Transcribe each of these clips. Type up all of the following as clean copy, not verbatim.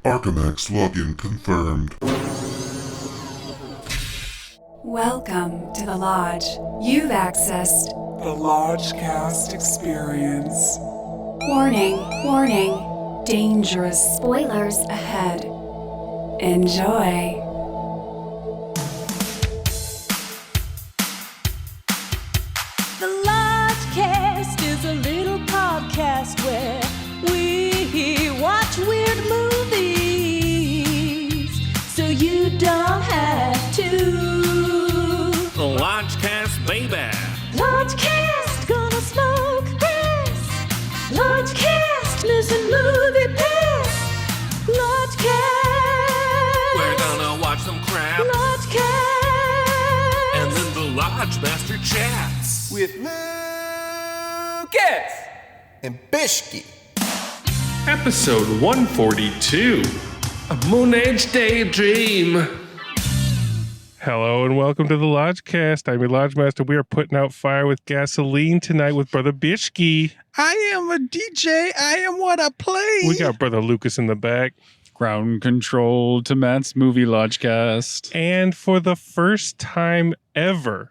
IMAX login confirmed. Welcome to the Lodge. You've accessed The Lodgecast Experience. Warning, warning, dangerous spoilers ahead. Enjoy. The Lodgecast is a little podcast where we watch weird movies so you don't have to. The Lodgecast, baby. Lodgecast, gonna smoke grass. Lodgecast, missing movie pass. Lodgecast, We're gonna watch some crap. Lodgecast. And then the Lodge Master chats. With Lucas and Bishki. Episode 142, A Moonage Daydream. Hello and welcome to the Lodgecast. I'm your Lodge Master. We are putting out fire with gasoline tonight with Brother Bishki. I am a DJ. I am what I play. We got Brother Lucas in the back. Ground control to Matt's movie Lodgecast. And for the first time ever,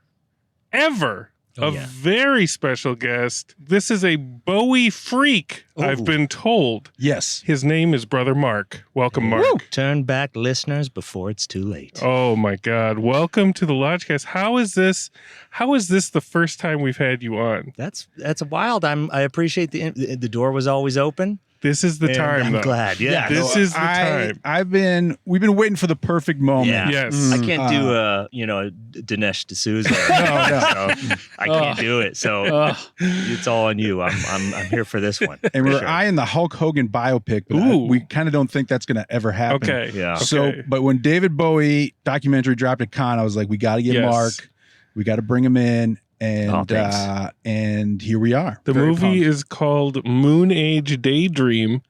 very special guest. This is a Bowie freak, I've been told. Yes. His name is Brother Mark. Welcome, Mark. Woo. Turn back, listeners, before it's too late. Oh my God. Welcome to the Lodgecast. How is this the first time we've had you on? That's wild. I appreciate the door was always open. This is the and time, I'm though. glad. Yeah. This is the time. We've been waiting for the perfect moment. Yeah. Yes. I can't do Dinesh D'Souza. No. So I can't do it. So it's all on you. I'm here for this one. And we're sure. eyeing the Hulk Hogan biopic, but Ooh. we kind of don't think that's going to ever happen. Okay. Yeah. So, Okay. but when David Bowie documentary dropped at Con, I was like, we got to get Yes. Mark. We got to bring him in. And thanks. and here we are. The Very movie pumped. is called Moonage Daydream,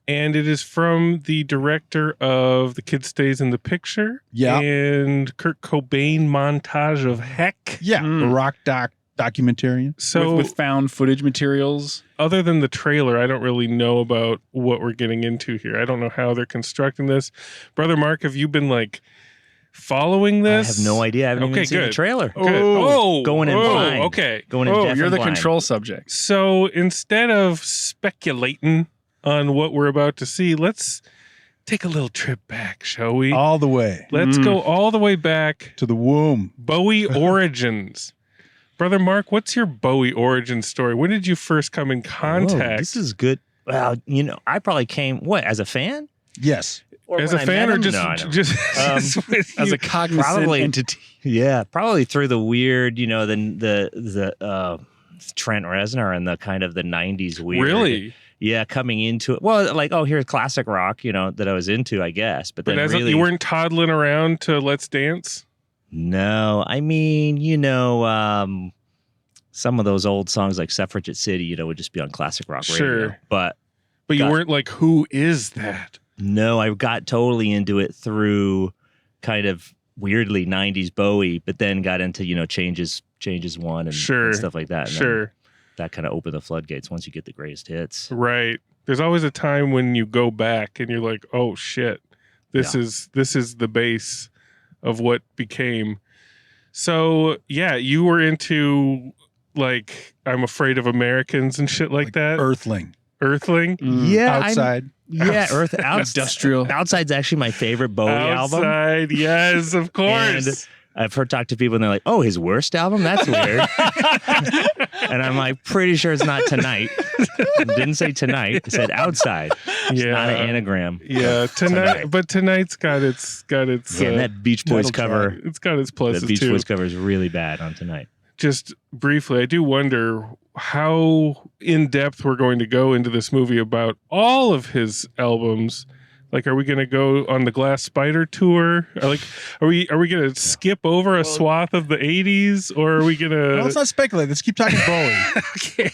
and it is from the director of The Kid Stays in the Picture and Kurt Cobain montage of Heck. a rock documentarian. So with found footage materials. other than the trailer, I don't really know about what we're getting into here. I don't know how they're constructing this. Brother Mark, have you been following I this? have no idea. I haven't even seen the good. trailer. Good. Oh, Going in blind. Okay. Going in deaf You're and the blind. control subject. So instead of speculating on what we're about to see, let's take a little trip back, shall we? All the way Let's go all the way back. to the womb. Bowie origins. Brother Mark, what's your Bowie origin story? When did you first come in Oh, contact? this is good. Well, I probably came, as a fan? Yes. Or as when a I fan met or him? just, No, I don't. just with As you? a cognizant Probably. entity. Yeah, probably through the weird, the Trent Reznor and the kind of the 90s weird. Really? Yeah, coming into it. Well, here's classic rock, that I was into, I guess. But then But really, you weren't toddling around to Let's Dance? No, I mean, some of those old songs like Suffragette City, would just be on classic rock radio. Sure. But But you Got- weren't like, who is that? no, I got totally into it through kind of weirdly 90s Bowie, but then got into, Changes One and, Sure. and stuff like that. And then Sure. that kind of opened the floodgates once you get the greatest hits. Right. There's always a time when you go back and you're like, oh shit, this is the base of what became. So yeah, you were into I'm Afraid of Americans and shit like that. Earthling. Earthling. Yeah, Outside. Earth Industrial. Outside's actually my favorite Bowie album. Outside, yes, of course. And I've talk to people and they're like, "Oh, his worst album? That's weird." And I'm like, pretty sure it's not Tonight. It didn't say Tonight. It said Outside. It's not an anagram. Yeah, tonight. But Tonight's got its. Yeah, and that Beach Boys cover. It's got its pluses The Beach too. Boys cover is really bad on Tonight. Just briefly, I do wonder how in depth we're going to go into this movie about all of his albums. Are we going to go on the Glass Spider tour? Are we going to skip over a swath of the 80s, or are we going to? Well, let's not speculate. Let's keep talking Bowie. Okay.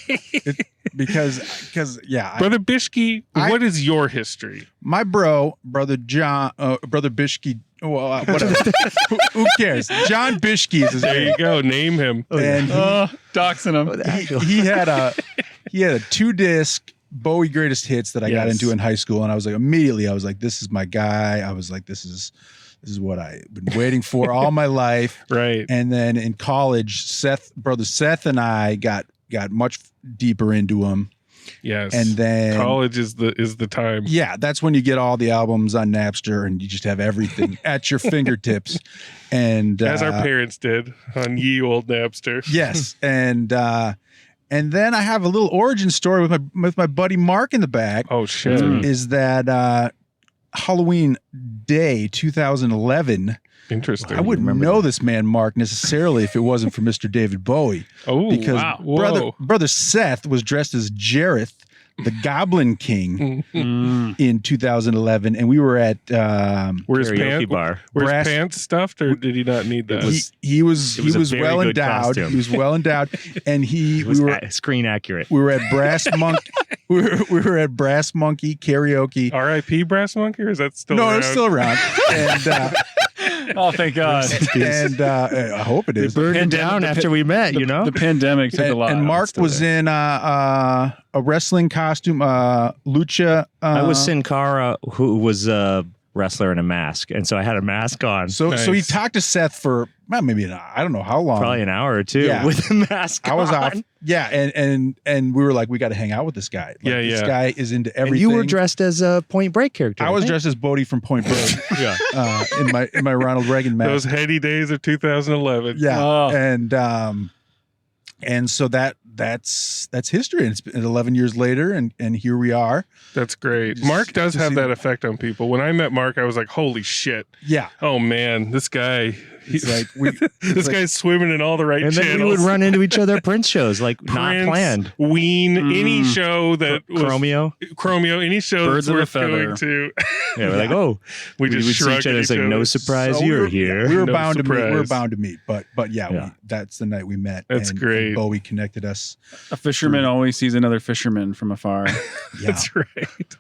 Because Brother Bishki, what is your history? my brother Bishki, whatever. who cares? John Bishki is his There name. you go. Name him. And Doxing him. he had a 2-disc Bowie greatest hits that I got Yes. into in high school, and I was like, this is my guy. I was like, this is what I've been waiting for all my life. Right. And then in college, brother Seth and I got much deeper into him. Yes. And then college is the time. Yeah, that's when you get all the albums on Napster and you just have everything at your fingertips. And As our parents did on ye old Napster. Yes. And then I have a little origin story with my buddy Mark in the back. Oh shit. Is that Halloween Day 2011. Interesting. I wouldn't know this man Mark necessarily if it wasn't for Mr. David Bowie. Oh, because wow. brother Seth was dressed as Jareth, the Goblin King, in 2011, and we were at Where's karaoke bar. Where's Brass- pants stuffed, or did he not need that? he was a very well good endowed. costume. He was well endowed, and It was screen accurate. we were at Brass Monkey. we were at Brass Monkey karaoke. R.I.P. Brass Monkey, or is that still No, around? it's still around, and Oh, thank God. I hope it is. Burned down after we met, you know? The pandemic took a lot. And Mark was in a wrestling costume, lucha. I was Sin Cara, who was a wrestler in a mask, and so I had a mask on. So he Nice. talked to Seth for maybe I don't know how long. Probably an hour or two Yeah. with a mask I was on. off. Yeah, and we were like, we got to hang out with this guy. Like, this guy is into everything. And you were dressed as a Point Break character. I was think. dressed as Bodie from Point Break. Yeah. In my Ronald Reagan mask. Those heady days of 2011. Yeah, Oh. and so that's history. And it's been 11 years later, and here we are. That's great. Just Mark does to have see that the- effect on people. When I met Mark, I was like, holy shit. Yeah, Oh man, this guy. it's like we. This guy's swimming in all the right And channels. then we would run into each other at Prince shows, like not Prince, planned. Ween, any show that was Chromeo. any show Birds that's of a worth feather. going to. Yeah, we're like, oh, We we just would see shrug each other. at It's like, each no other. surprise So you're here. We were No bound to meet. We were surprise. bound to meet. But yeah, Yeah. that's the night we met. That's and great. Bowie connected us. A fisherman always sees another fisherman from afar. Yeah. That's right.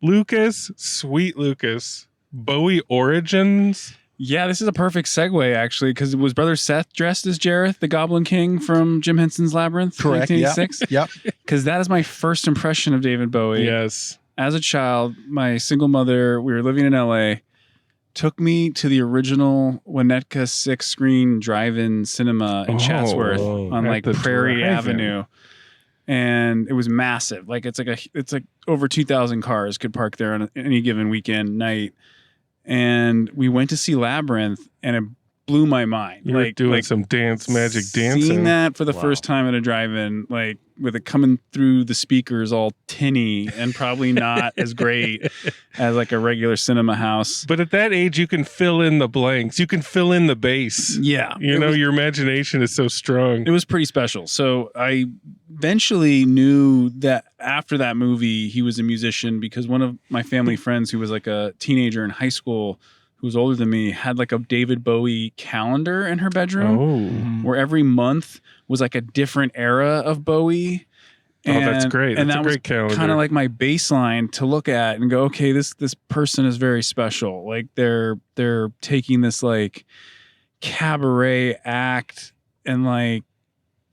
Lucas, sweet Lucas, Bowie origins. Yeah, this is a perfect segue, actually, because was Brother Seth dressed as Jareth, the Goblin King from Jim Henson's Labyrinth? Correct. Yeah. 1986? Yep. Because that is my first impression of David Bowie. Yes. As a child, my single mother, we were living in LA, took me to the original Winnetka 6-screen drive-in cinema in Oh, Chatsworth on at like the Prairie drive-in. Avenue. And it was massive. Like it's like over 2,000 cars could park there on any given weekend night. And we went to see Labyrinth, and it blew my mind. You were like doing like some magic dancing. seeing that for the Wow. first time at a drive-in, like with it coming through the speakers all tinny and probably not as great as like a regular cinema house. But at that age, you can fill in the blanks. You can fill in the bass. Yeah, You know, your imagination is so strong. it was pretty special. So I eventually knew that after that movie, he was a musician because one of my family friends who was like a teenager in high school who was older than me had like a David Bowie calendar in her bedroom Oh, where every month was like a different era of Bowie. Oh, that's great. And That's that a was great calendar. kind of like my baseline to look at and go, okay, this person is very special. Like they're taking this like cabaret act and like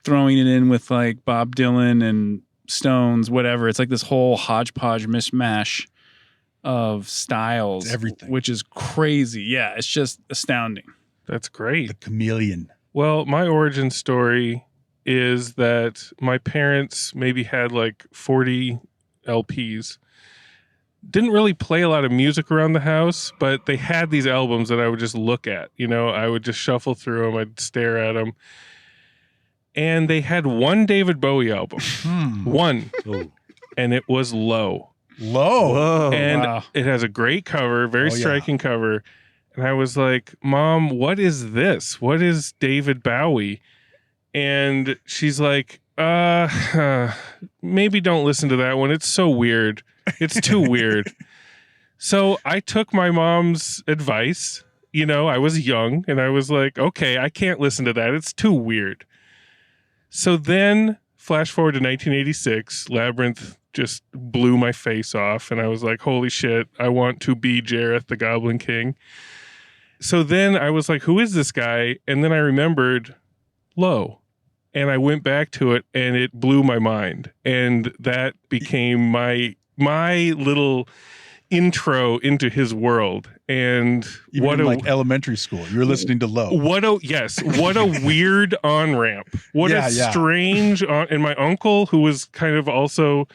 throwing it in with like Bob Dylan and Stones, whatever. It's like this whole hodgepodge mishmash of styles, Everything. which is crazy. Yeah, it's just astounding. That's great. The chameleon. Well, my origin story is that my parents maybe had like 40 LPs. Didn't really play a lot of music around the house, but they had these albums that I would just look at. You know, I would just shuffle through them. I'd stare at them. And they had one David Bowie album. One. And it was Low. Low. And wow. it has a great cover, very Oh, yeah. striking cover. And I was like, Mom, what is this? What is David Bowie? And she's like, maybe don't listen to that one. It's so weird. It's too weird. So I took my mom's advice. You know, I was young and I was like, okay, I can't listen to that. It's too weird. So then flash forward to 1986, Labyrinth just blew my face off. And I was like, holy shit, I want to be Jareth, the Goblin King. So then I was like, who is this guy? And then I remembered Low. and I went back to it, and it blew my mind, and that became my little intro into his world. And Even what in a like elementary school, you were listening to Low. what a weird on ramp. What Yeah, a yeah. strange and my uncle, who was kind of also,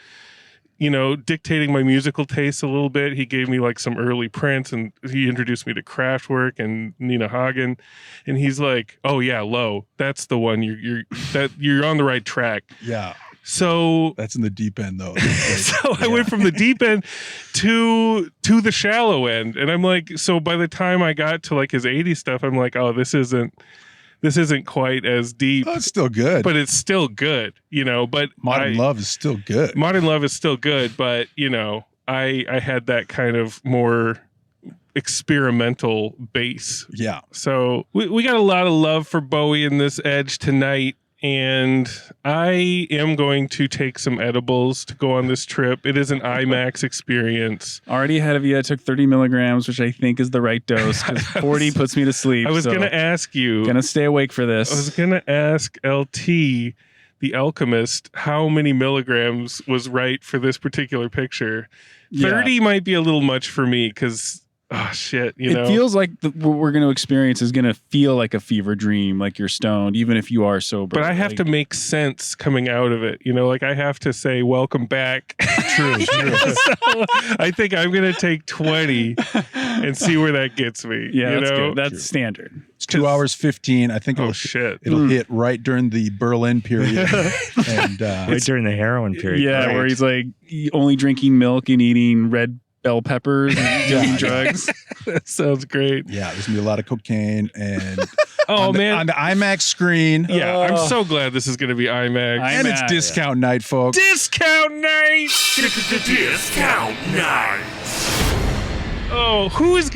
dictating my musical tastes a little bit. He gave me like some early Prince, and he introduced me to Kraftwerk and Nina Hagen. And he's like, "Oh yeah, Low, that's the one. You're on the right track." Yeah. So That's in the deep end, though. I went from the deep end to the shallow end, and I'm like, so by the time I got to like his 80s stuff, I'm like, oh, this isn't quite as deep. Oh, it's still good. But it's still good, But Modern Love is still good. Modern Love is still good, but I had that kind of more experimental base. Yeah. So we got a lot of love for Bowie in this Edge tonight. And I am going to take some edibles to go on this trip. It is an IMAX experience. Already ahead of you, I took 30 milligrams, which I think is the right dose because 40 puts me to sleep. I was so going to ask you. Gonna stay awake for this. I was going to ask LT, the alchemist, how many milligrams was right for this particular picture. 30 might be a little much for me because... oh shit! It feels like what we're going to experience is going to feel like a fever dream, like you're stoned, even if you are sober. But I have to make sense coming out of it. Like I have to say, "Welcome back." True. So I think I'm going to take 20 and see where that gets me. Yeah, that's good. That's standard. It's 2 hours 15. I think Oh shit! it'll hit right during the Berlin period, and Right during the heroin period. Yeah, Right. where he's like only drinking milk and eating red bell peppers and doing drugs. That sounds great. yeah, there's gonna be a lot of cocaine and Oh man! on the IMAX screen. Yeah, I'm so glad this is going to be IMAX. And it's IMAX. discount night, folks. Discount night. Discount night. Oh, who is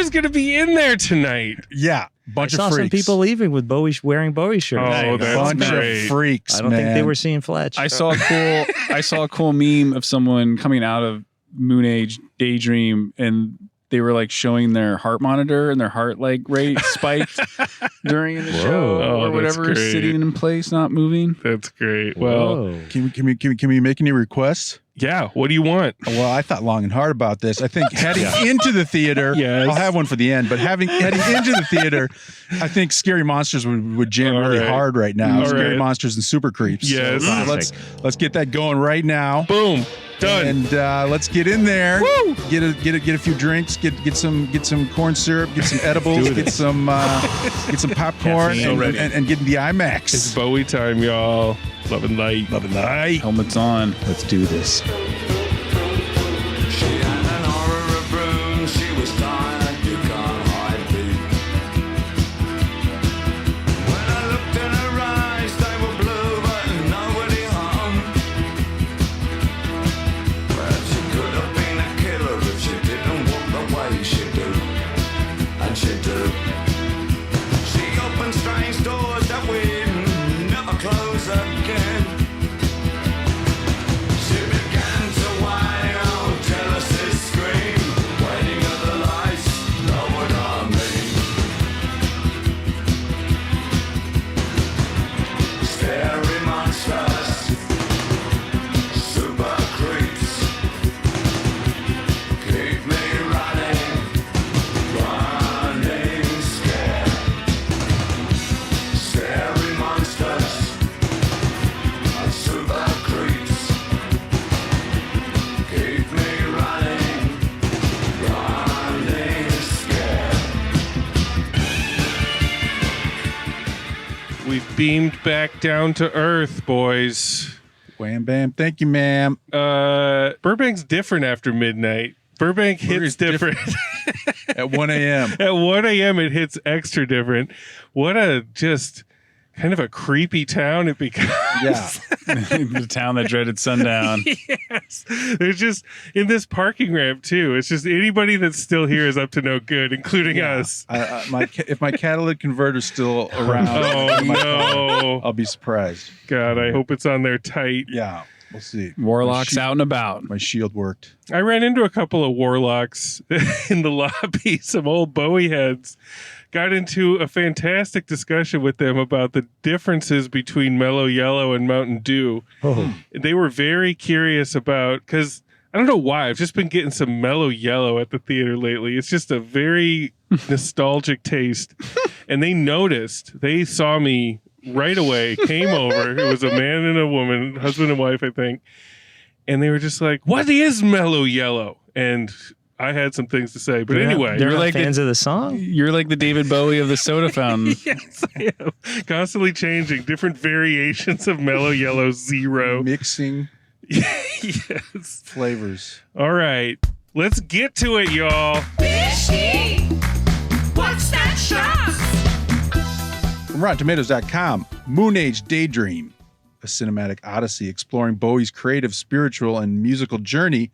gonna be in there tonight? Yeah, I bunch saw of freaks. some people leaving with Bowie wearing Bowie shirts. Oh, that's bunch great. of freaks. I don't think they man. were seeing Fletch. I saw a cool meme of someone coming out of Moonage Daydream, and they were like showing their heart monitor, and their heart like rate spiked during the show Oh, or that's whatever, great. sitting in place, not moving. That's great. Well, Whoa. Can we make any requests? yeah. What do you want? Well, I thought long and hard about this. I think heading into the theater, Yes. I'll have one for the end, but heading into the theater, I think Scary Monsters would jam All really right. hard right now. All Scary right. Monsters and Super Creeps. Yes. So, let's get that going right now. Boom. Done. And let's get in there. Woo! Get a few drinks. Get some corn syrup. Get some edibles. Get some popcorn. Caffeine. And get in the IMAX. It's Bowie time, y'all. Love and light. Love and light. Helmets on. Let's do this. She had an aura of broom, she was tired, you can't hide me. When I looked in her eyes, they were blue, but nobody home. Well, she could have been a killer if she didn't walk the way she do. And she do. She opened strange doors that we never close again. She began to whine, oh, jealousy scream, waiting at the lights, know what I mean. Scary monsters, super creeps, keep me running scared. Scary monsters and super creeps. Keep me running scared. We've beamed back down to earth, boys. Wham bam. Thank you, ma'am. Burbank's different after midnight. Burbank hits is different. At 1 a.m. At 1 a.m. it hits extra different. What a just kind of a creepy town it becomes. Yeah. The town that dreaded sundown. Yes. There's just in this parking ramp too. It's just anybody that's still here is up to no good, including us. If my catalytic converter's still around, Oh in my car, no. I'll be surprised. God, I hope it's on there tight. Yeah. We'll see. Warlocks out and about. My shield worked. I ran into a couple of warlocks in the lobby, some old Bowie heads. Got into a fantastic discussion with them about the differences between Mellow Yellow and Mountain Dew. Oh. They were very curious about, because I don't know why, I've just been getting some Mellow Yellow at the theater lately. It's just a very nostalgic taste. And they noticed, they saw me right away, came over. It was a man and a woman, husband and wife, I think. And they were just like, what is Mellow Yellow? And I had some things to say, but anyway. They're You're like like fans of the song? You're like the David Bowie of the soda fountain. Yes, I am. Constantly changing different variations of Mellow Yellow Zero. Mixing Yes. flavors. All right. Let's get to it, y'all. Bishy, what's that shot? From RottenTomatoes.com, Moonage Daydream, a cinematic odyssey exploring Bowie's creative, spiritual, and musical journey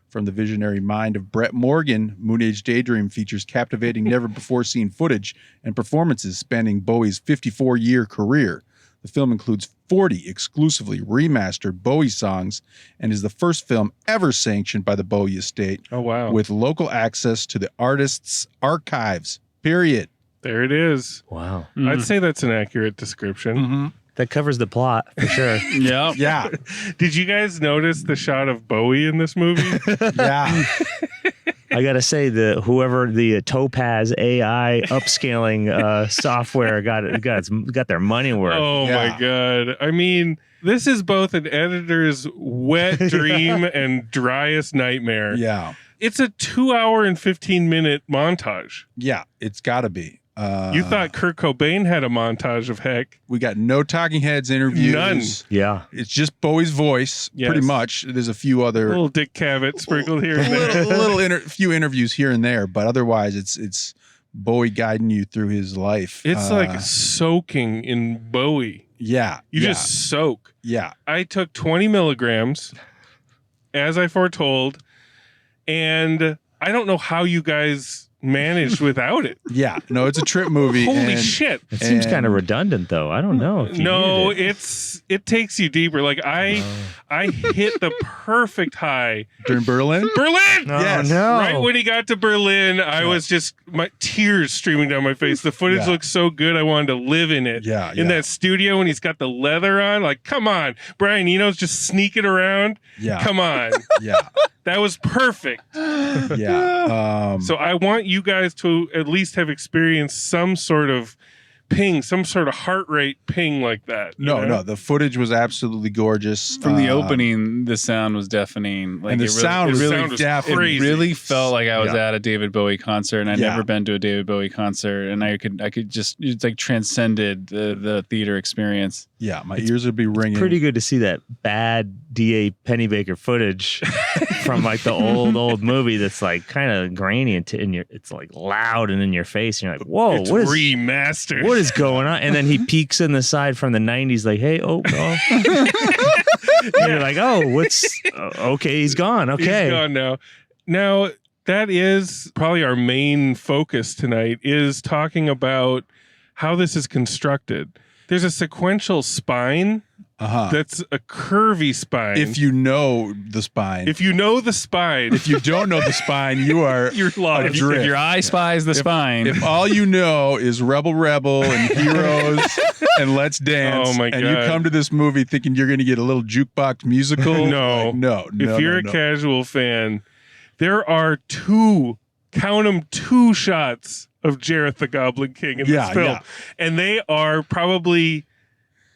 from the visionary mind of Brett Morgen. Moonage Daydream features captivating, never-before-seen footage and performances spanning Bowie's 54-year career. The film includes 40 exclusively remastered Bowie songs and is the first film ever sanctioned by the Bowie estate. Oh, wow. With local access to the artist's archives. Period. There it is. Wow. I'd say that's an accurate description. That covers the plot for sure. Yeah. Yeah. Did you guys notice the shot of Bowie in this movie? Yeah. I gotta say, whoever the Topaz AI upscaling software got their money worth. Oh Yeah. my God. I mean, this is both an editor's wet dream and driest nightmare. Yeah. It's a 2 hour and 15-minute montage. Yeah. It's got to be. You thought Kurt Cobain had a montage of heck. We got no Talking Heads interviews. None. Yeah. It's just Bowie's voice, Yes. pretty much. There's a few other Little Dick Cavett sprinkled here and there. few interviews here and there, but otherwise it's Bowie guiding you through his life. It's like soaking in Bowie. Yeah. You yeah, just soak. yeah. I took 20 milligrams, as I foretold, and I don't know how you guys managed without it. Yeah. No, it's a trip movie. Holy and shit. It seems And- kind of redundant, though. I don't know. If you No, needed it. it takes you deeper. Like I hit the perfect high. During Berlin? Berlin! Oh, Yes. no. Right when he got to Berlin, I was just my tears streaming down my face. The footage Yeah. looked so good. I wanted to live in it. Yeah, In yeah. that studio when he's got the leather on, like, come on, Brian Eno's just sneaking around. Yeah. Come on. Yeah. That was perfect. Yeah. So I want you guys to at least have experienced some sort of ping, some sort of heart rate ping like that. you no, know? no. The footage was absolutely gorgeous. From the opening, the sound was deafening. Like And the it really, sound it was really, sound was deafening. it crazy. really felt like I was Yeah. at a David Bowie concert, and I'd Yeah. never been to a David Bowie concert, and I could just it's like transcended the theater experience. Yeah, my ears would be ringing. Pretty good to see that bad D.A. Pennybaker footage from like the old movie that's like kind of grainy and it's like loud and in your face. And you're like, whoa, It's what is remastered. what is going on? And then he peeks in the side from the 90s like, hey, oh. And you're like, oh, what's okay, he's gone. Okay. He's gone now. Now, that is probably our main focus tonight, is talking about how this is constructed. There's a sequential spine that's a curvy spine. If you know the spine. If you know the spine, If you don't know the spine, you are you're lost. If your eye spies the spine, If all you know is Rebel Rebel and Heroes and Let's Dance, Oh, my and you God. come to this movie thinking you're going to get a little jukebox musical, No. like, no. If you're a casual fan, there are count 'em, two shots of Jareth the Goblin King in Yeah, this film. yeah. And they are probably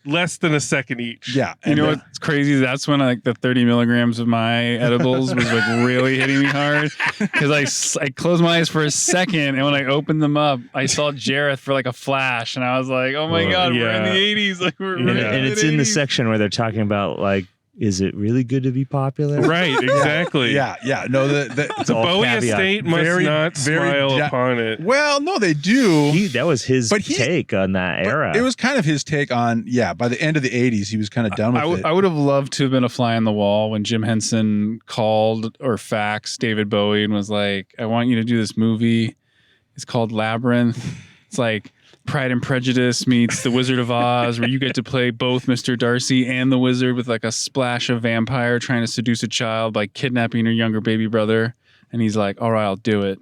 less than a second each. yeah, you and know then- what's crazy? That's when like the 30 milligrams of my edibles was like really hitting me hard, because I closed my eyes for a second, and when I opened them up, I saw Jareth for like a flash, and I was like, oh my god, we're in yeah. the 80s, like we're And, right and it's in the 80s. section where they're talking about like, is it really good to be popular? Right, exactly. yeah. No, The all Bowie caveat. estate must Very- not very smile de- upon it. well, no, they do. That was his But he- take on that But era. it was kind of his take on, by the end of the 80s, he was kind of done with it. I would have loved to have been a fly on the wall when Jim Henson called or faxed David Bowie and was like, I want you to do this movie. It's called Labyrinth. It's like Pride and Prejudice meets The Wizard of Oz, where you get to play both Mr. Darcy and the wizard with like a splash of vampire trying to seduce a child by kidnapping her younger baby brother. And he's like, all right, I'll do it.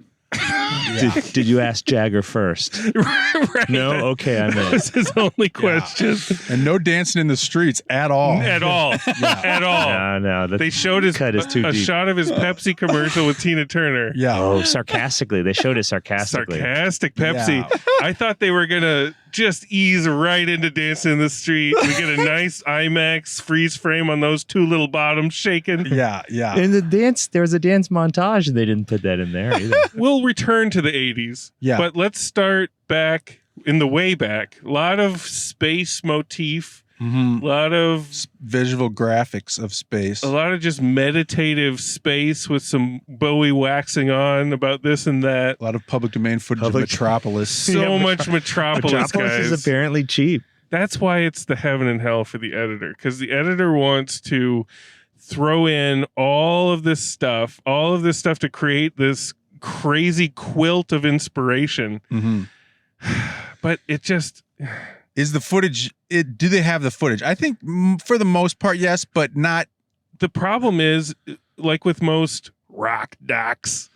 Did you ask Jagger first? Right. No? Okay, I'm in. That was his only question. And no dancing in the streets at all. At all. At all. No. They showed his cut is too a deep. shot of his Pepsi commercial with Tina Turner. Yeah. Oh, sarcastically. They showed it sarcastically. Sarcastic Pepsi. Yeah. I thought they were going to just ease right into dancing in the street. We get a nice IMAX freeze frame on those two little bottoms shaking. Yeah. In the dance, there was a dance montage, and they didn't put that in there either. We'll return to the 80s. Yeah. But let's start back in the way back. A lot of space motif. A lot of visual graphics of space. A lot of just meditative space with some Bowie waxing on about this and that. A lot of public domain footage of Metropolis. So much Metropolis, guys. Is apparently cheap. That's why it's the heaven and hell for the editor, because the editor wants to throw in all of this stuff to create this crazy quilt of inspiration. But it just... Is the footage, do they have the footage? I think for the most part, yes, but not. The problem is, like with most rock docs,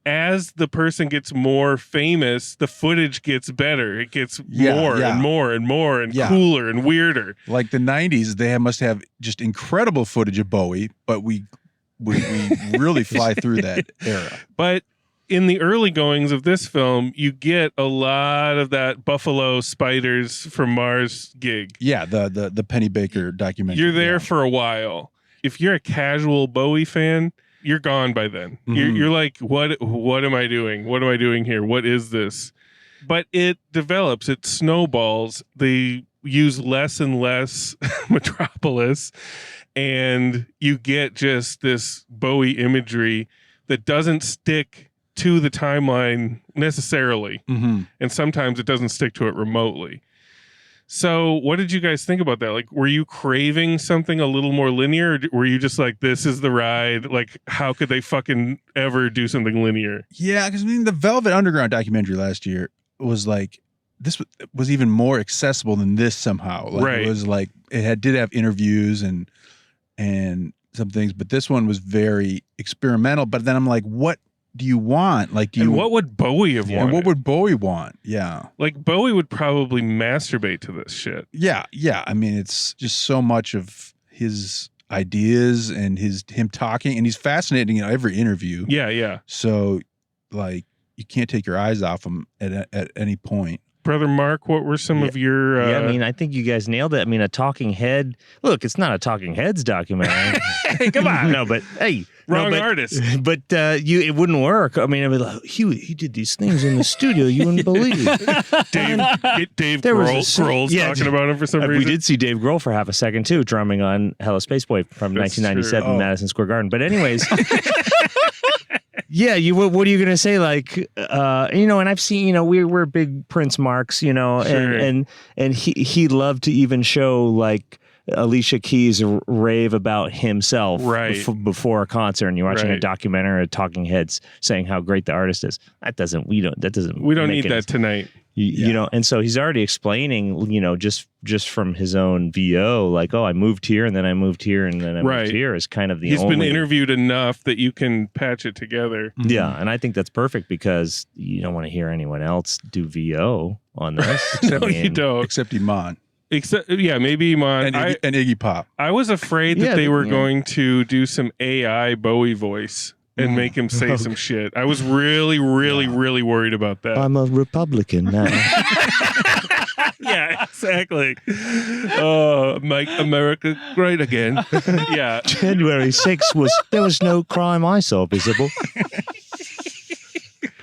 as the person gets more famous, the footage gets better. It gets more and more and more and cooler and weirder. Like the 90s, they must have just incredible footage of Bowie, but we really fly through that era. But in the early goings of this film, you get a lot of that Buffalo Spiders from Mars gig. Yeah, the Penny Baker documentary. You're there for a while. If you're a casual Bowie fan, you're gone by then. You're like, what am I doing? What am I doing here? What is this? But it develops, it snowballs. They use less and less Metropolis, and you get just this Bowie imagery that doesn't stick to the timeline necessarily. And sometimes it doesn't stick to it remotely. So what did you guys think about that? Like, were you craving something a little more linear? Or were you just like, this is the ride? Like, how could they fucking ever do something linear? Yeah, because I mean, the Velvet Underground documentary last year was like, this was even more accessible than this somehow. Like, right. It was like, did have interviews and some things, but this one was very experimental. But then I'm like, what do you want? Like, what would Bowie have wanted? And what would Bowie want? Yeah. Like, Bowie would probably masturbate to this shit. Yeah. I mean, it's just so much of his ideas and him talking, and he's fascinating in every interview. Yeah. So, like, you can't take your eyes off him at any point. Brother Mark, what were some of your... I mean, I think you guys nailed it. I mean, a talking head... Look, it's not a Talking Heads documentary. Hey, come on. No, but, hey... Wrong artist. But it wouldn't work. I mean, I'd be like, he did these things in the studio you wouldn't believe. Dave Grohl's talking about him for some reason. We did see Dave Grohl for half a second, too, drumming on Hello Space Boy from 1997 Madison Square Garden. But anyways... Yeah, what are you gonna say? Like, and I've seen, we're big Prince marks, and he loved to even show like Alicia Keys rave about himself before a concert, and you're watching a documentary of Talking Heads saying how great the artist is. We don't need that tonight. And so he's already explaining, just from his own VO, like, oh, I moved here and then I moved here and then I moved here is kind of the He's been interviewed enough that you can patch it together. Yeah, and I think that's perfect because you don't want to hear anyone else do VO on this. You don't. Except Iman. Maybe Iman. And Iggy Pop. I was afraid that they were going to do some AI Bowie voice and make him say some shit. I was really, really, really worried about that. I'm a Republican now. Yeah, exactly. Make America great again. Yeah. January 6th there was no crime I saw visible.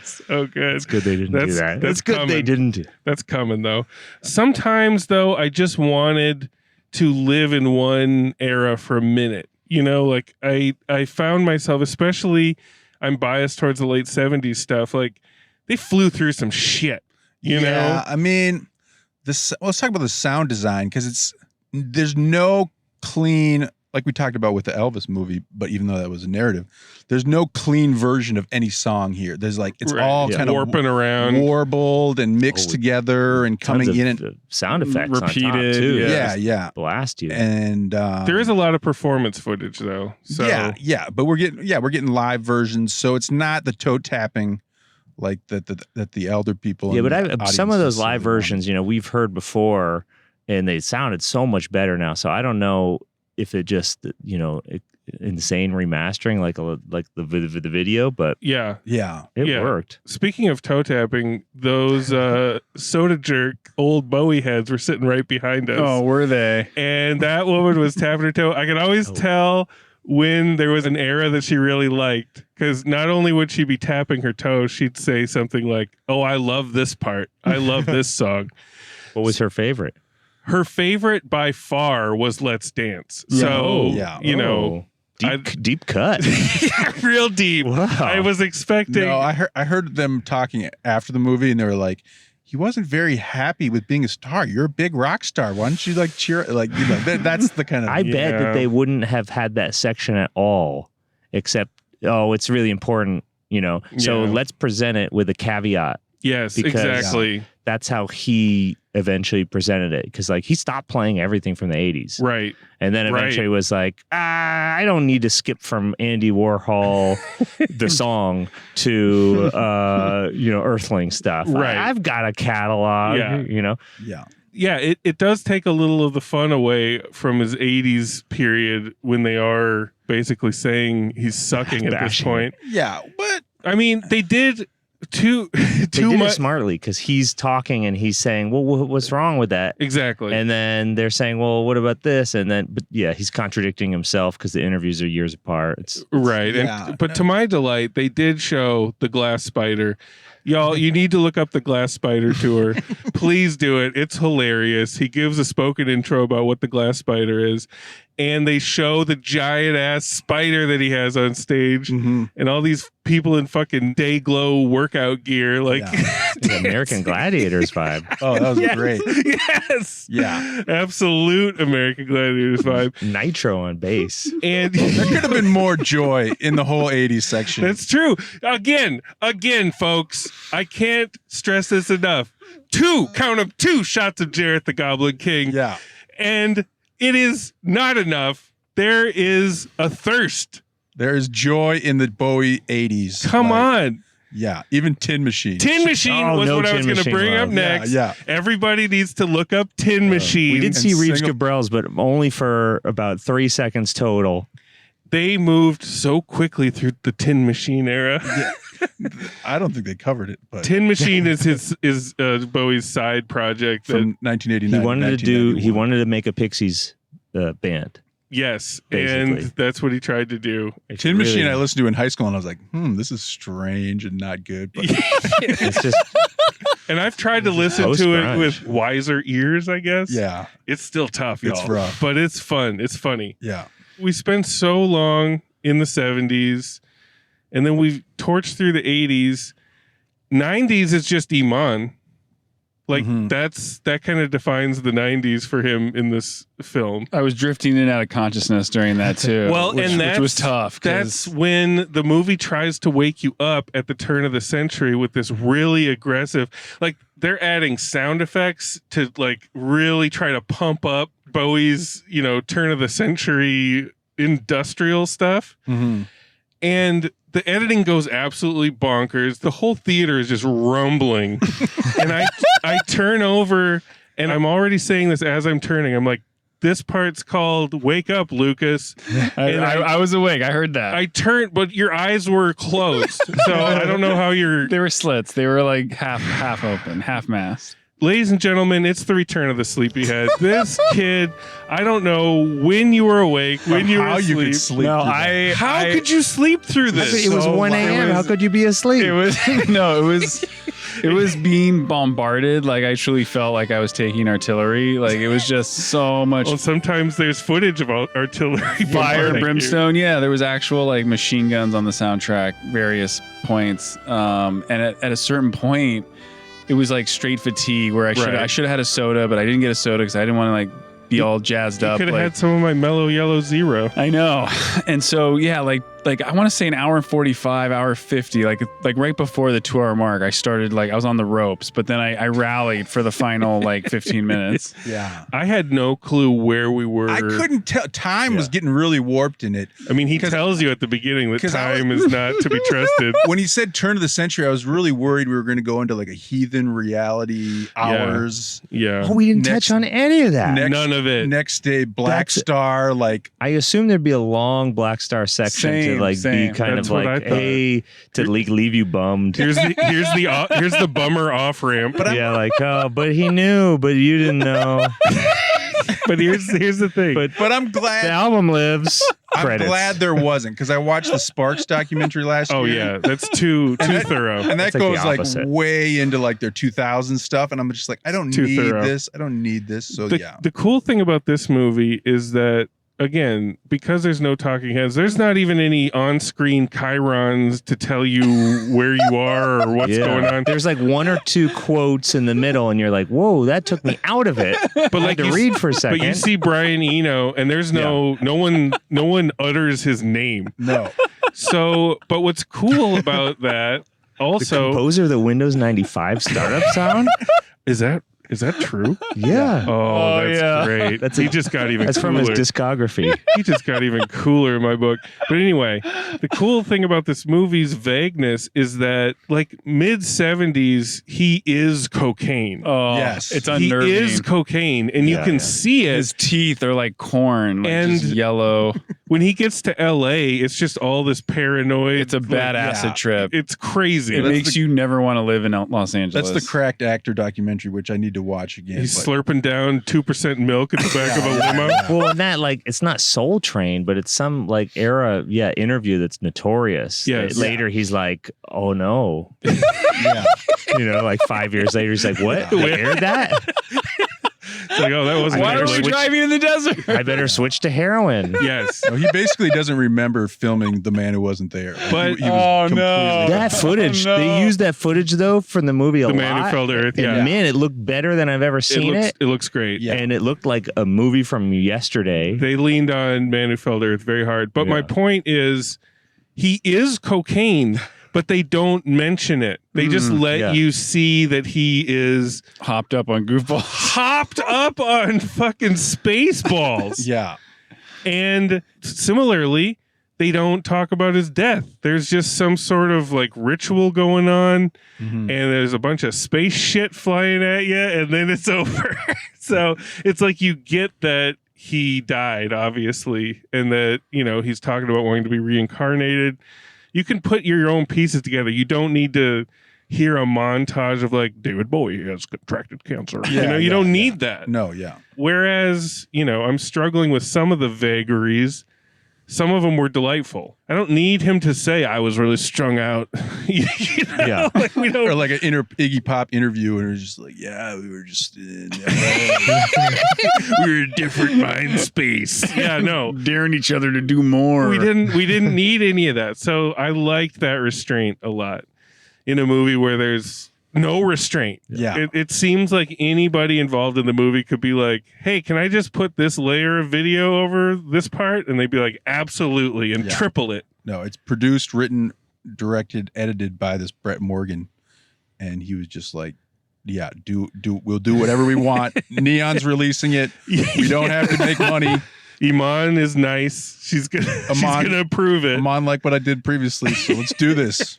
So good. It's good they didn't do that. That's good they didn't do. That's coming though. Sometimes though, I just wanted to live in one era for a minute. Like I found myself, especially I'm biased towards the late 70s stuff. Like they flew through some shit, you know? I mean, let's talk about the sound design because there's no clean like we talked about with the Elvis movie, but even though that was a narrative, there's no clean version of any song here. There's like, it's all kind of warping around, warbled and mixed together and coming in and sound effects repeated on top too. Yeah. Blast you. And there is a lot of performance footage though. So but we're getting live versions, so it's not the toe tapping like that the elder people. Yeah, but some of those live versions, we've heard before, and they sounded so much better now. So I don't know if it just insane remastering like the video, but it worked. Speaking of toe tapping, those soda jerk old Bowie heads were sitting right behind us. Oh, were they? And that woman was tapping her toe. I could always tell when there was an era that she really liked, because not only would she be tapping her toe, she'd say something like, "Oh, I love this part. I love this song." What was her favorite? Her favorite by far was Let's Dance. Deep cut. Real deep. Wow. I was expecting. No, I heard them talking after the movie, and they were like, he wasn't very happy with being a star. You're a big rock star. Why don't you like cheer? Like, that's the kind of. I bet that they wouldn't have had that section at all, except, it's really important, So let's present it with a caveat. Yes, exactly. That's how he eventually presented it, because he stopped playing everything from the 80s, right? And then eventually was like, I don't need to skip from Andy Warhol the song to Earthling stuff. Right, I've got a catalog. It does take a little of the fun away from his 80s period when they are basically saying he's sucking at this point. Yeah, but I mean, they did. Too much smartly, because he's talking and he's saying, well, what's wrong with that? Exactly. And then they're saying, well, what about this? And then, he's contradicting himself because the interviews are years apart. It's right. But to my delight, they did show the Glass Spider. Y'all, you need to look up the Glass Spider tour. Please do it. It's hilarious. He gives a spoken intro about what the Glass Spider is. And they show the giant ass spider that he has on stage, and all these people in fucking day glow workout gear, like the American Gladiators vibe. Oh, that was great. Yes. Yeah. Absolute American Gladiators vibe. Nitro on bass. And there could have been more joy in the whole 80s section. That's true. Again, folks, I can't stress this enough. Count them, 2 shots of Jareth the Goblin King. Yeah. And it is not enough. There is a thirst. There is joy in the Bowie 80s. Come on. Yeah, even Tin Machine. Tin Machine was what I was going to bring up next. Yeah. Everybody needs to look up Tin Machine. We did see Reeves Gabrels, but only for about 3 seconds total. They moved so quickly through the Tin Machine era. I don't think they covered it. But Tin Machine is Bowie's side project from 1989. He wanted to make a Pixies band. Yes, basically. And that's what he tried to do. Tin Machine I listened to in high school, and I was like, this is strange and not good. But it's just. And I've tried to listen to it with wiser ears, I guess. Yeah. It's still tough, y'all. It's rough. But it's fun. It's funny. Yeah. We spent so long in the 70s, and then we've torched through the 80s. 90s is just Iman. Like that kind of defines the 90s for him in this film. I was drifting in and out of consciousness during that too. Well, which was tough. That's when the movie tries to wake you up at the turn of the century with this really aggressive, like they're adding sound effects to like really try to pump up Bowie's, turn of the century industrial stuff. And the editing goes absolutely bonkers. The whole theater is just rumbling. And I turn over, and I'm already saying this as I'm turning. I'm like, this part's called Wake Up, Lucas. I was awake. I heard that. I turned, but your eyes were closed. So I don't know how you're... They were slits. They were like half open, half masked. Ladies and gentlemen, it's the return of the sleepyhead. This kid, I don't know when you were awake, when you were asleep. You could sleep How could you sleep through this? It was 1 a.m. How could you be asleep? It was being bombarded. Like I truly felt like I was taking artillery. Like it was just so much. Well, sometimes there's footage of artillery, fire, brimstone. Yeah, there was actual like machine guns on the soundtrack, various points. And at a certain point, it was like straight fatigue where I should have had a soda, but I didn't get a soda because I didn't want to like be all jazzed up. Could have like, had some of my mellow yellow zero. I know. And so, yeah, like I want to say an hour and 45, hour 50, like right before the 2 hour mark, I started I was on the ropes, but then I rallied for the final 15 minutes. Yeah. I had no clue where we were. I couldn't tell. Time was getting really warped in it. I mean, he tells you at the beginning that time is not to be trusted. When he said turn of the century, I was really worried we were going to go into a heathen reality hours. Yeah. Oh, we didn't touch on any of that. None of it. Next day, Black Star, I assume there'd be a long Black Star section to be kind That's of what I thought. hey, to leave you bummed. Here's the bummer off ramp. But he knew, but you didn't know. But here's the thing. But I'm glad the album lives. I'm glad there wasn't, because I watched the Sparks documentary last year. Oh yeah, that's too thorough. And that That's goes the way into their 2000 stuff, and I'm just I don't Too need thorough. this. I don't need this. So The cool thing about this movie is that, again, because there's no talking heads, there's not even any on-screen chyrons to tell you where you are or what's going on. There's one or two quotes in the middle, and you're like, "Whoa, that took me out of it." But I had to read for a second. But you see Brian Eno, and there's no one utters his name. No. So, but what's cool about that also, the composer of the Windows 95 startup sound. Is that true? Yeah. Oh, that's great. He just got even That's cooler. from his discography. He just got even cooler in my book. But anyway, the cool thing about this movie's vagueness is that, mid 70s, he is cocaine. Oh, yes. It's unnerving. He is cocaine, and you can see it. His teeth are like corn, And- just yellow. When he gets to LA, it's just all this paranoid. It's a bad acid trip. It's crazy. It makes you never want to live in Los Angeles. That's the Cracked Actor documentary, which I need to watch again. He's slurping down 2% milk at the back of a limo. Well, and that it's not Soul Train, but it's some era interview that's notorious. Yes. Later he's like, "Oh no." Yeah. 5 years later he's like, "What? They aired that? It's that wasn't Why are we actually- driving in the desert? I better switch to heroin." Yes. No, he basically doesn't remember filming The Man Who Wasn't There. But- he was completely- That footage, they used that footage though from the movie a lot. The Man Who Fell to Earth, yeah. And man, it looked better than I've ever seen it. It looks great. Yeah. And it looked like a movie from yesterday. They leaned on Man Who Fell to Earth very hard. But my point is, he is cocaine, but they don't mention it. They just let you see that he is Hopped up on goofballs. hopped up on fucking Spaceballs. Yeah. And similarly, they don't talk about his death. There's just some sort of ritual going on, and there's a bunch of space shit flying at you, and then it's over. So it's you get that he died, obviously, and that, he's talking about wanting to be reincarnated. You can put your own pieces together. You don't need to hear a montage of David Bowie has contracted cancer. You don't need that. No, yeah. Whereas, I'm struggling with some of the vagaries. Some of them were delightful. I don't need him to say I was really strung out. Yeah. We don't. Or an Iggy Pop interview, and it was just we were just in we were in a different mind space. Yeah, no. Daring each other to do more. We didn't need any of that. So I liked that restraint a lot in a movie where there's no restraint. Yeah. It seems like anybody involved in the movie could be like, hey, can I just put this layer of video over this part? And they'd be like, absolutely, and triple it. No, it's produced, written, directed, edited by this Brett Morgen, and he was just we'll do whatever we want. Neon's releasing it. We don't have to make money. Iman is nice. She's gonna approve it. Iman liked what I did previously, so let's do this.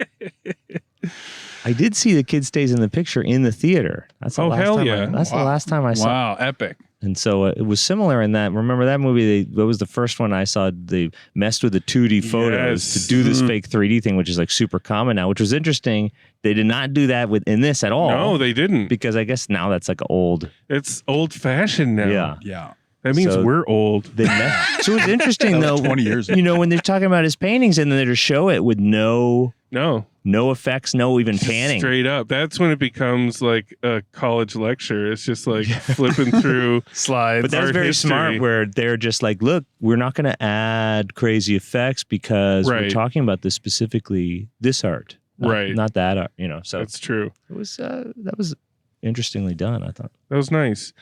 I did see The Kid Stays in the Picture in the theater. That's the last hell time yeah. That's the last time I saw. Wow, epic. And so it was similar in that. Remember that movie? That was the first one I saw. They messed with the 2D photos to do this fake 3D thing, which is super common now, which was interesting. They did not do that in this at all. No, they didn't. Because I guess now that's old. It's old fashioned now. Yeah. Yeah. That means we're old. So it's interesting though. 20 years. When they're talking about his paintings and then they just show it with no effects, no even panning. Straight up. That's when it becomes like a college lecture. It's just flipping through slides. But that's art very history. smart where they're just look, we're not going to add crazy effects because we're talking about this specifically, this art. Not that art, so. That's true. It was, that was interestingly done, I thought. That was nice.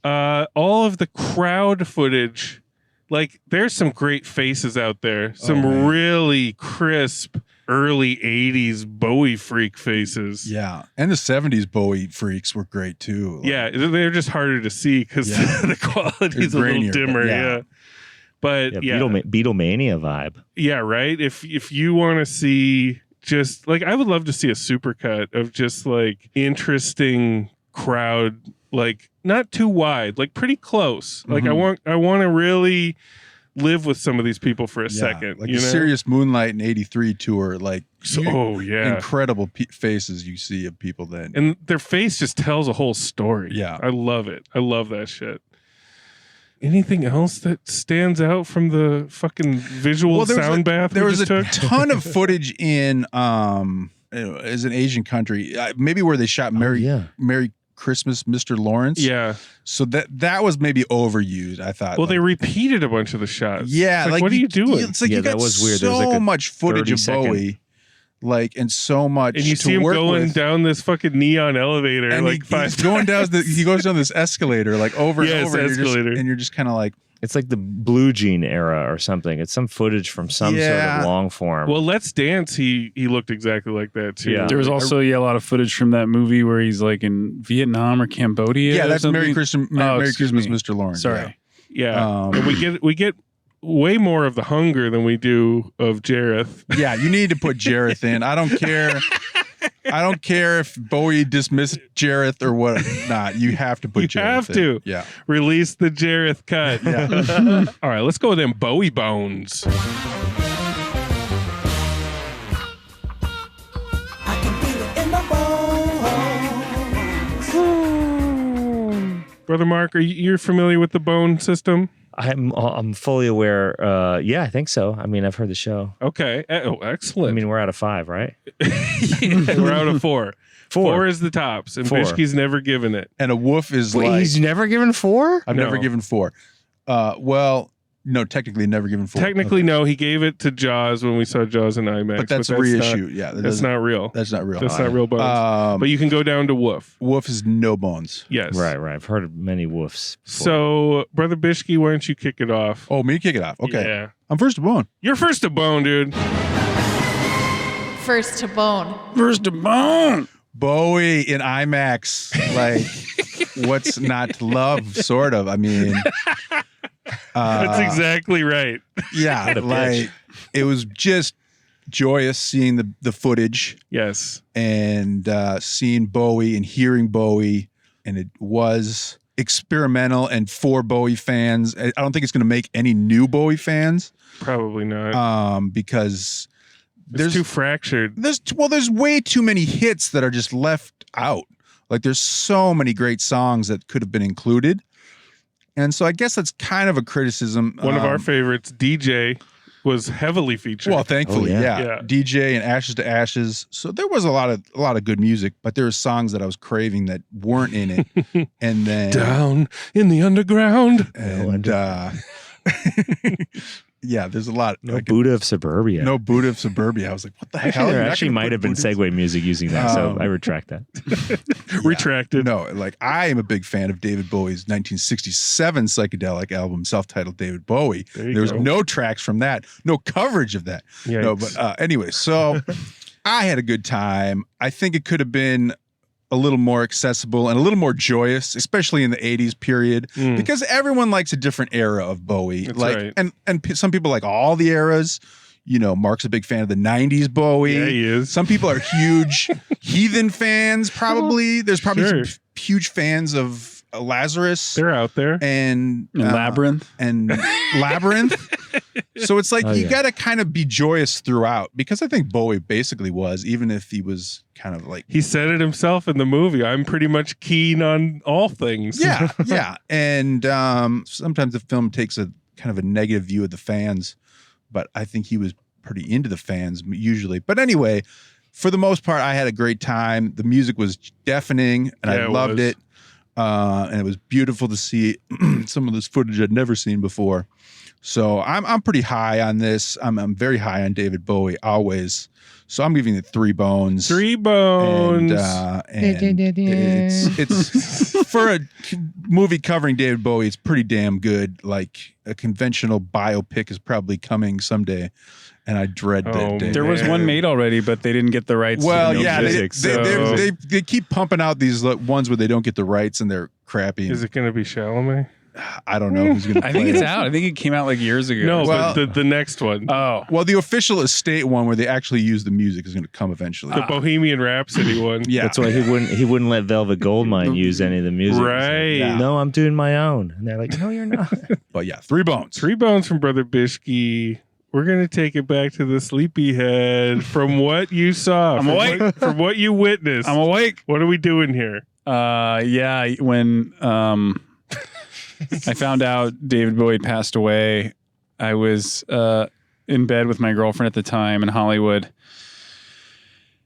All of the crowd footage. Like, there's some great faces out there. Some really crisp early 80s Bowie freak faces. Yeah. And the 70s Bowie freaks were great too. Like, yeah, they're just harder to see because the quality's a little dimmer. Yeah. But Beatlemania vibe. Yeah, right. If you want to see just like, I would love to see a supercut of just like interesting crowd, like not too wide, like pretty close. Like I want to really live with some of these people for a second. Like the Serious Moonlight in '83 tour, like incredible faces you see of people then, and their face just tells a whole story. Yeah, I love it. I love that shit. Anything else that stands out from the fucking visual sound bath? There was a ton of footage in as an Asian country, maybe where they shot Merry Christmas, Mr. Lawrence. Yeah. So that was maybe overused, I thought. Well, they repeated a bunch of the shots. Yeah. Like what are you doing? It's like you got so much footage of Bowie. Like, and so much. And you see him going down this fucking neon elevator. And like he goes down this escalator, like over and over. Escalator. And you're just kind of like, it's like the Blue Jean era or something. It's some footage from some sort of long form. Well, Let's Dance, he looked exactly like that too. Yeah. There was also a lot of footage from that movie where he's like in Vietnam or Cambodia. Yeah, that's Merry Christmas, Mr. Lawrence. Sorry. Yeah. And we get way more of the hunger than we do of Jareth. Yeah, you need to put Jareth in. I don't care. I don't care if Bowie dismissed Jareth or what not. You have to put Jareth in. You have to. Yeah. Release the Jareth cut. Yeah. All right, let's go with them Bowie bones. I can feel it in my bones. Brother Mark, you're familiar with the bone system? I'm fully aware. Yeah, I think so. I mean, I've heard the show. Okay. Oh, excellent. I mean, we're out of 5, right? We're out of 4. 4 is the tops, and 4. Bishki's never given it. And a woof is he's never given 4? I've never given 4. Well, no, technically never given 4. Technically, no. He gave it to Jaws when we saw Jaws in IMAX. But that's a reissue. That's not real. That's not real. That's not real bones. But you can go down to woof. Woof is no bones. Yes. Right. I've heard of many woofs before. So, Brother Bishki, why don't you kick it off? Oh, me kick it off. Okay. Yeah. I'm first to bone. You're first to bone, dude. First to bone. First to bone. Bowie in IMAX. Like, what's not to love, sort of. I mean... That's exactly right. Yeah, like it was just joyous seeing the footage. Yes, and seeing Bowie and hearing Bowie, and it was experimental and for Bowie fans. I don't think it's going to make any new Bowie fans. Probably not. Because it's too fractured. There's way too many hits that are just left out. Like there's so many great songs that could have been included. And so I guess that's kind of a criticism. One of our favorites, DJ, was heavily featured. Well, thankfully, yeah. DJ and Ashes to Ashes. So there was a lot of good music, but there were songs that I was craving that weren't in it. And then Down in the Underground. And yeah, there's a lot. No Buddha of Suburbia. No Buddha of Suburbia. I was like, what the hell? There actually might have been segue music using that, so I retract that. Retracted. No, like I am a big fan of David Bowie's 1967 psychedelic album, self-titled David Bowie. There was no tracks from that, no coverage of that. Yikes. No, but anyway, so I had a good time. I think it could have been a little more accessible and a little more joyous, especially in the 80s period, because everyone likes a different era of Bowie. That's like, right. and some people like all the eras. You know, Mark's a big fan of the 90s Bowie. Yeah, he is. Some people are huge Heathen fans, probably. There's probably Sure. some huge fans of Lazarus. They're out there. And Labyrinth. And Labyrinth. So it's like you got to kind of be joyous throughout, because I think Bowie basically was, even if he was kind of like... He said it himself in the movie. I'm pretty much keen on all things. Yeah, yeah. And sometimes the film takes a kind of a negative view of the fans, but I think he was pretty into the fans usually. But anyway, for the most part, I had a great time. The music was deafening, and I loved it. And it was beautiful to see some of this footage I'd never seen before. So I'm pretty high on this. I'm very high on David Bowie always. So I'm giving it 3 bones. 3 bones. And it's for a movie covering David Bowie, it's pretty damn good. Like a conventional biopic is probably coming someday, and I dread that day. There was one made already, but they didn't get the rights. Well, to the yeah, music, they keep pumping out these ones where they don't get the rights and they're crappy. Is it going to be Chalamet? I don't know who's going to. I think it's out. I think it came out like years ago. No, Well- but the next one, Oh, Well, the official estate one where they actually use the music is going to come eventually. the Bohemian Rhapsody one. Yeah, That's why he wouldn't let Velvet Goldmine use any of the music. He's like, Right. Yeah. no, I'm doing my own. And they're like, no, you're not. But yeah, 3 bones. 3 bones from Brother Bishke. We're going to take it back to the sleepyhead from what you saw. I'm from awake. From what you witnessed. I'm awake. What are we doing here? Yeah, when I found out David Bowie passed away, I was in bed with my girlfriend at the time in Hollywood.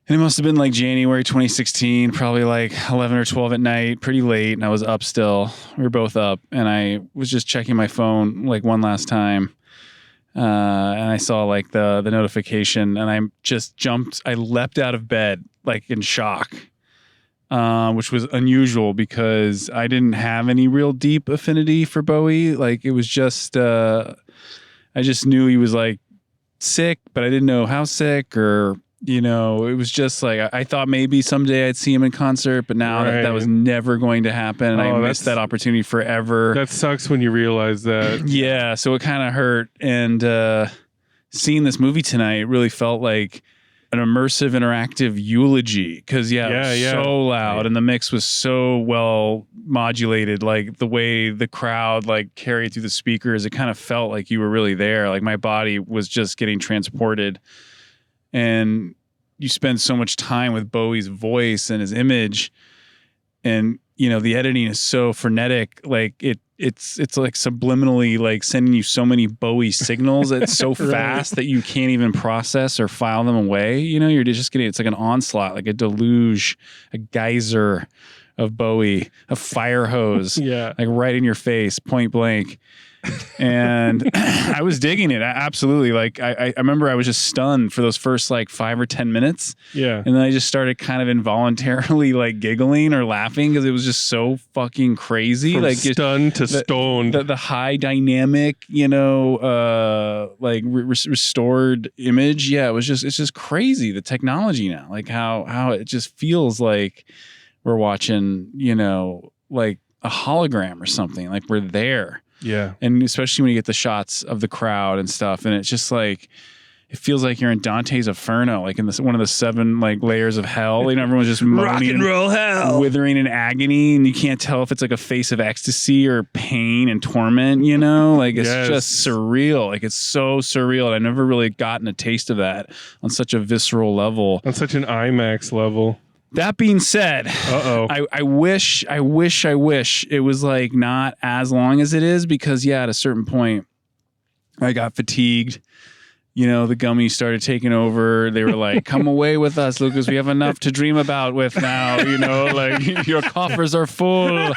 And it must have been like January 2016, probably like 11 or 12 at night, pretty late. And I was up still. We were both up. And I was just checking my phone like one last time. And I saw like the notification, and I just jumped. I leapt out of bed like in shock, which was unusual because I didn't have any real deep affinity for Bowie. Like it was just, I just knew he was like sick, but I didn't know how sick, or it was just like I thought maybe someday I'd see him in concert, but now that was never going to happen, and I missed that opportunity forever. That sucks when you realize that. Yeah, so it kind of hurt, and seeing this movie tonight really felt like an immersive, interactive eulogy, because it was so loud, and the mix was so well modulated, like the way the crowd like carried through the speakers, it kind of felt like you were really there. Like my body was just getting transported. And you spend so much time with Bowie's voice and his image, and the editing is so frenetic. Like it's like subliminally like sending you so many Bowie signals. It's so fast that you can't even process or file them away. You're just getting, it's like an onslaught, like a deluge, a geyser of Bowie, a fire hose, like right in your face, point blank. And I was digging it. Absolutely. Like I remember I was just stunned for those first like 5 or 10 minutes. Yeah. And then I just started kind of involuntarily like giggling or laughing because it was just so fucking crazy. From like stunned to stoned. The high dynamic, like restored image. Yeah, it's just crazy. The technology now, like how it just feels like we're watching, like a hologram or something. Like we're there. Yeah. And especially when you get the shots of the crowd and stuff, and it's just like, it feels like you're in Dante's Inferno, like in one of the 7 like layers of hell. Everyone's just moaning, rock and roll hell, withering in agony, and you can't tell if it's like a face of ecstasy or pain and torment. Like it's just surreal. Like it's so surreal. And I've never really gotten a taste of that on such a visceral level, on such an IMAX level. That being said, I wish it was like not as long as it is, because at a certain point I got fatigued. The gummies started taking over. They were like, come away with us, Lucas. We have enough to dream about with now. Like your coffers are full.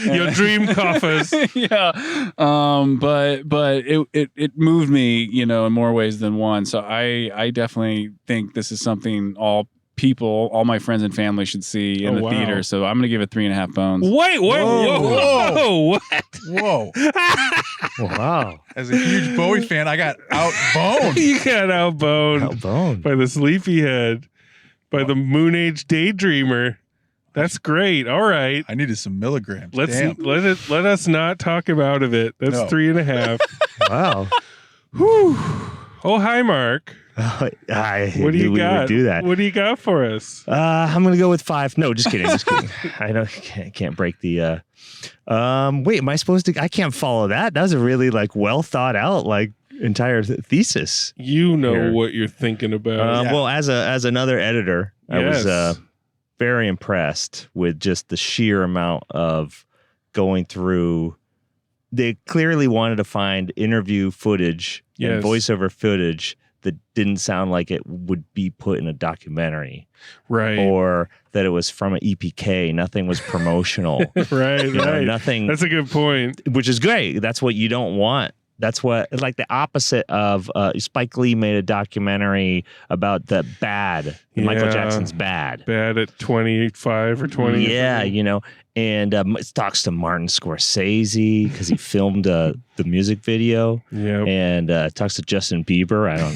Your dream coffers. Yeah. But it moved me, in more ways than one. So I definitely think this is something all my friends and family should see in the theater. So I'm going to give it 3.5 bones. Wait, whoa, what? Whoa. Wow. As a huge Bowie fan, I got outboned. You got outboned by the sleepyhead, by the Moonage Daydreamer. That's great. All right. I needed some milligrams. Let us not talk him out of it. That's 3.5. Wow. Whew. Oh, hi, Mark. What do you got? Do that. What do you got for us? I'm gonna go with 5. No, just kidding. I know can't break the. Wait, am I supposed to? I can't follow that. That was a really like well thought out like entire thesis. What you're thinking about. Well, as another editor, I was very impressed with just the sheer amount of going through. They clearly wanted to find interview footage and voiceover footage that didn't sound like it would be put in a documentary. Right. Or that it was from an EPK. Nothing was promotional. Right. Nothing. That's a good point. Which is great. That's what you don't want That's what, like the opposite of Spike Lee made a documentary about the Bad. Michael Jackson's Bad. Bad at 25 or 20. Yeah, you know, and it talks to Martin Scorsese because he filmed the music video. Yeah, and talks to Justin Bieber. I don't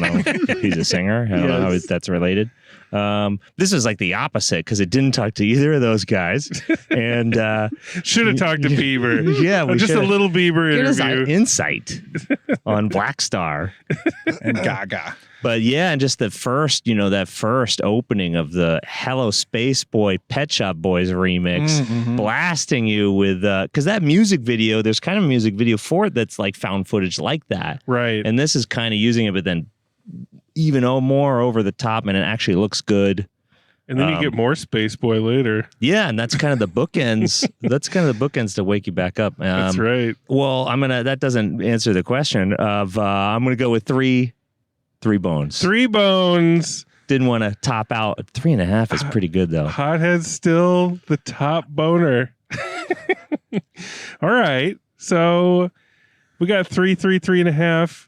know. He's a singer. I don't know how that's related. This is like the opposite because it didn't talk to either of those guys, and should have talked to Bieber. Yeah, we just a little Bieber interview. Insight on Black Star and Gaga. But yeah, and just the first, that first opening of the Hello Space Boy Pet Shop Boys remix, blasting you with, because that music video, there's kind of a music video for it that's like found footage like that. Right. And this is kind of using it, but then even more over the top, and it actually looks good. And then you get more Space Boy later. Yeah, and that's kind of the bookends. That's kind of the bookends to wake you back up. That's right. Well, that doesn't answer the question of, I'm going to go with three bones. 3 bones. Didn't want to top out. 3.5 is pretty good though. Hothead's still the top boner. All right. So we got 3.5.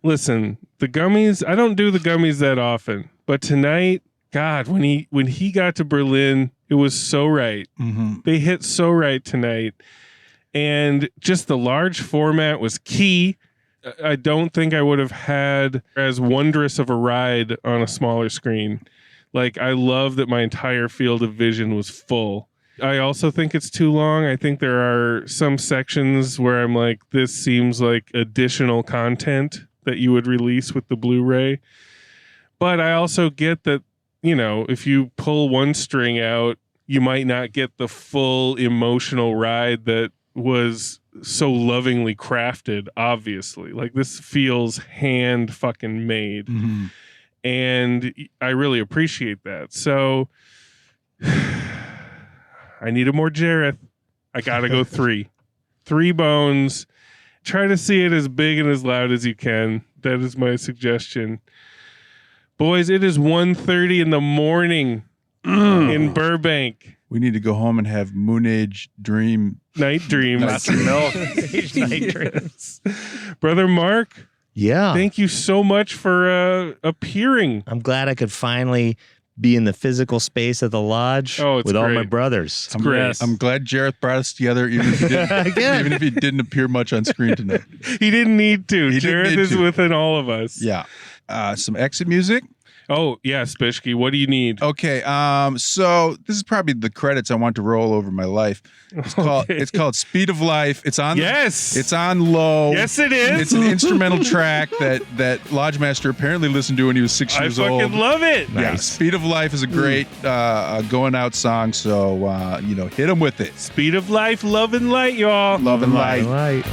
Listen, the gummies, I don't do the gummies that often, but tonight, God, when he got to Berlin, it was so right. Mm-hmm. They hit so right tonight. And just the large format was key. I don't think I would have had as wondrous of a ride on a smaller screen. Like, I love that my entire field of vision was full. I also think it's too long. I think there are some sections where I'm like, this seems like additional content that you would release with the Blu-ray. But I also get that, if you pull one string out, you might not get the full emotional ride that was so lovingly crafted, obviously. Like, this feels hand fucking made. Mm-hmm. And I really appreciate that. So I need a more Jareth. I gotta go 3. 3 bones. Try to see it as big and as loud as you can. That is my suggestion. Boys, it is 1:30 in the morning in Burbank. We need to go home and have Moonage Dream. Night dreams. Glass of milk. Night dreams. Brother Mark. Yeah. Thank you so much for appearing. I'm glad I could finally be in the physical space of the lodge with all my brothers. It's great. I'm glad Jareth brought us together, even if he didn't appear much on screen tonight. He didn't need to. Jareth is within all of us. Yeah. Some exit music. Oh, yeah, Spishky. What do you need? Okay. So this is probably the credits I want to roll over my life. It's called Speed of Life. It's on it's on low. Yes, it is. It's an instrumental track that Lodge Master apparently listened to when he was 6 years old. I fucking love it. Yeah, Nice. Speed of Life is a great going out song. So hit him with it. Speed of Life, love and light, y'all. Love and light. Right.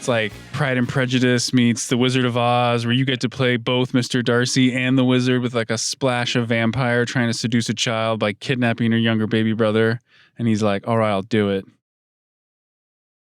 It's like Pride and Prejudice meets The Wizard of Oz, where you get to play both Mr. Darcy and the wizard with like a splash of vampire trying to seduce a child by kidnapping her younger baby brother. And he's like, all right, I'll do it.